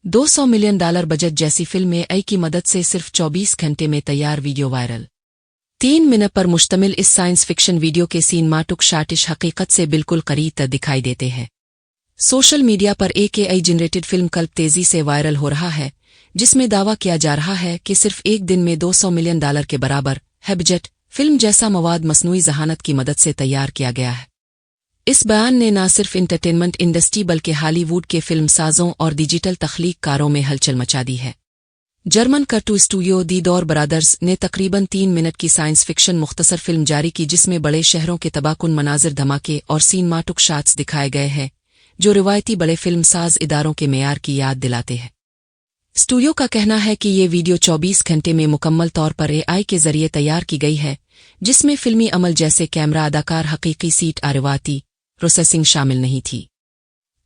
$200 million budget जैसी film AI की मदद से सिर्फ 24 घंटे में तैयार वीडियो वायरल। 3 मिनट पर मुश्तमिल इस साइंस फिक्शन वीडियो के सिनेमैटिक शॉट्स हकीकत से बिल्कुल करीब दिखाई देते हैं। सोशल मीडिया पर एक एआई जनरेटेड फिल्म कल्प तेजी से वायरल हो रहा है, जिसमें दावा किया जा रहा है कि सिर्फ एक दिन में $200 मिलियन के बराबर है बजट फिल्म जैसा मवाद मसनूई जहानत की मदद से तैयार किया गया है। इस बयान ने न सिर्फ इंटरटेनमेंट इंडस्ट्री बल्कि हॉलीवुड के फिल्मसाजों और डिजिटल तख्लीककारों में हलचल मचा दी है। जर्मन कार्टून स्टूडियो दी डोर ब्रदर्स ने तकरीबन 3 मिनट की साइंस फिक्शन मुख्तसर फिल्म जारी की, जिसमें बड़े शहरों के तबाहकुन मनाजिर, धमाके और सिनेमैटिक शॉट्स दिखाए गए हैं जो रिवायती बड़े फिल्मसाज इदारों के मेयार की याद दिलाते हैं। स्टूडियो का कहना है कि ये वीडियो 24 घंटे में मुकम्मल तौर पर एआई के जरिए तैयार की गई है, जिसमें फिल्मी अमल जैसे कैमरा, अदाकार, हकीकी सीट और रिवायती प्रोसेसिंग शामिल नहीं थी।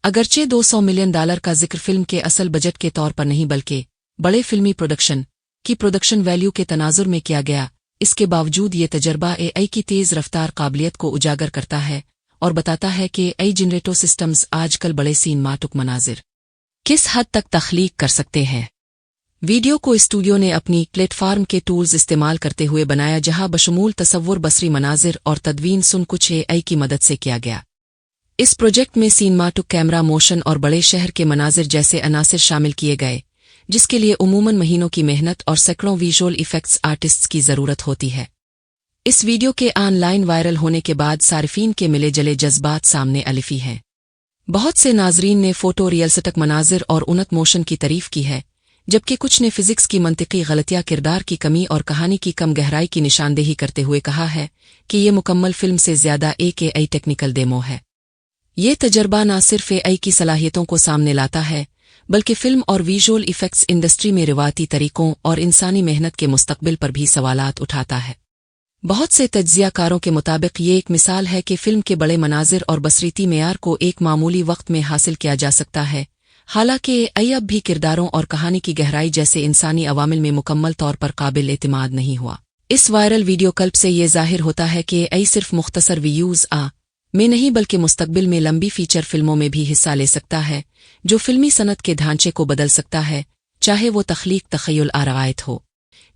अगरचे $200 मिलियन का जिक्र फिल्म के असल बजट के तौर पर नहीं बल्कि बड़े फिल्मी प्रोडक्शन की प्रोडक्शन वैल्यू के तनाजुर में किया गया, इसके बावजूद ये तजर्बा एआई की तेज़ रफ्तार काबिलियत को उजागर करता है और बताता है कि एआई जनरेटो सिस्टम्स आजकल बड़े सिनेमैटिक मनाजिर किस हद तक तख्लीक कर सकते हैं। वीडियो को स्टूडियो ने अपनी प्लेटफार्म के टूल्स इस्तेमाल करते हुए बनाया, जहां बशमूल तसव्वुर, बसरी मनाजिर और तदवीन सुन कुछ एआई की मदद से किया गया। इस प्रोजेक्ट में सिनेमैटिक कैमरा, मोशन और बड़े शहर के मनाजिर जैसे अनासिर शामिल किए गए, जिसके लिए उमूमन महीनों की मेहनत और सैकड़ों विजुअल इफेक्ट्स आर्टिस्ट्स की ज़रूरत होती है। इस वीडियो के ऑनलाइन वायरल होने के बाद सारिफीन के मिले जले जज्बात सामने अलिफी हैं। बहुत से नाजरीन ने फोटो रियलिस्टिक मनाजिर और उन्नत मोशन की तारीफ की है, जबकि कुछ ने फिजिक्स की मंतिकी गलतियां, किरदार की कमी और कहानी की कम गहराई की निशानदेही करते हुए कहा है कि ये मुकम्मल फिल्म से ज़्यादा एक एआई टेक्निकल डेमो है। ये तजर्बा न सिर्फ एआई की सलाहियतों को सामने लाता है, बल्कि फिल्म और विजुअल इफेक्ट्स इंडस्ट्री में रिवायती तरीकों और इंसानी मेहनत के मुस्तकबिल पर भी सवालात उठाता है। बहुत से तज्जियाकारों के मुताबिक ये एक मिसाल है कि फिल्म के बड़े मनाजिर और बसरीती मेयार को एक मामूली वक्त में हासिल किया जा सकता है, हालांकि एआई अब भी किरदारों और कहानी की गहराई जैसे इंसानी अवामिल में मुकम्मल तौर पर काबिल एतमाद नहीं हुआ। इस वायरल वीडियो क्लिप से ये जाहिर होता है कि एआई सिर्फ मुख्तसर व्यूज़ में नहीं बल्कि मुस्तकबिल में लंबी फीचर फिल्मों में भी हिस्सा ले सकता है, जो फिल्मी सनत के ढांचे को बदल सकता है, चाहे वो तख्लीक, तखय्युल और रवायत हो।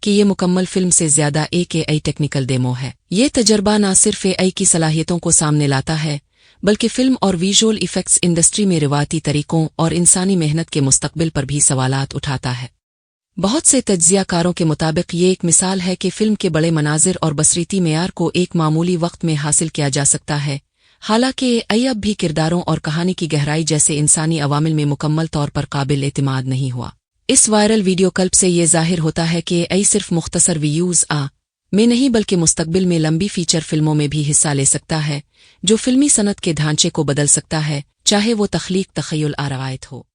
कि ये मुकम्मल फिल्म से ज़्यादा एक एआई टेक्निकल डेमो है। ये तजर्बा न सिर्फ एआई की सलाहियतों को सामने लाता है, बल्कि फिल्म और विजुअल इफेक्ट्स इंडस्ट्री में रिवायती तरीकों और इंसानी मेहनत के मुस्तकबिल पर भी सवालात उठाता है। बहुत से तज्जियाकारों के मुताबिक ये एक मिसाल है कि फिल्म के बड़े मनाजिर और बसरीती मेयार को एक मामूली वक्त में हासिल किया जा सकता है, हालांकि एआई अब भी किरदारों और कहानी की गहराई जैसे इंसानी अवामिल में मुकम्मल तौर पर काबिल एतमाद नहीं हुआ। इस वायरल वीडियो क्लिप से ये जाहिर होता है कि एआई सिर्फ मुख्तसर व्यूज़ में नहीं बल्कि मुस्तकबिल में लंबी फीचर फिल्मों में भी हिस्सा ले सकता है, जो फिल्मी सनत के ढांचे को बदल सकता है, चाहे वो तख्लीक, तखय्युल और रवायत हो।